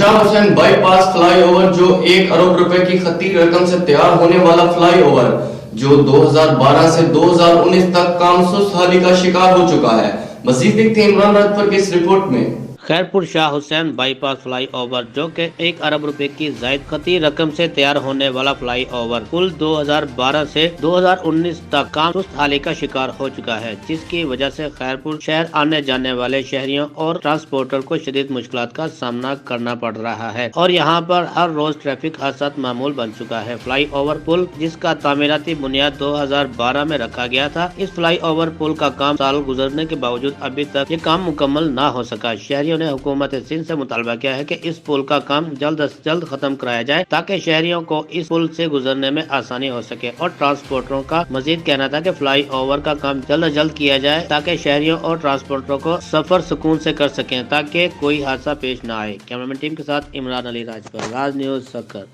Shah Hussain bypass fly over जो 1 अरब रुपए की खती रकम से तैयार होने वाला फ्लाई ओवर जो 2012 से 2019 तक काम सुस्त हाली का शिकार हो चुका है। मजीद देखते हैं इमरान राजपुर की इस रिपोर्ट में। Khairpur Shah Hussain bypass fly over जो कि 1 अरब रुपए की जायद खती रकम से तैयार होने वाला फ्लाई ओवर पुल 2012 से 2019 तक काम सुस्त हाली का शिकार हो चुका है, जिसकी वजह से खैरपुर शहर आने जाने वाले शहरियों और ट्रांसपोर्टर को शदीद मुश्किलात का सामना करना पड़ रहा है और यहाँ पर हर रोज ट्रैफिक हादसा मामूल बन चुका है। फ्लाई ओवर पुल जिसका तामीराती बुनियाद 2012 में रखा गया था, इस फ्लाई ओवर पुल का काम साल गुजरने के बावजूद अभी तक ये काम मुकम्मल न हो सका। शहरियों ने हुकूमत सिंध से मुतालबा किया है कि इस पुल का काम जल्द से जल्द खत्म कराया जाए ताकि शहरियों को इस पुल से गुजरने में आसानी हो सके और ट्रांसपोर्टरों का मजीद कहना था कि फ्लाई ओवर का काम जल्द से जल्द किया जाए ताकि शहरियों और ट्रांसपोर्टरों को सफर सुकून से कर सकें ताकि कोई हादसा पेश न आए। कैमरामैन टीम के साथ इमरान अली राजपुर, राज न्यूज़ सक्कर।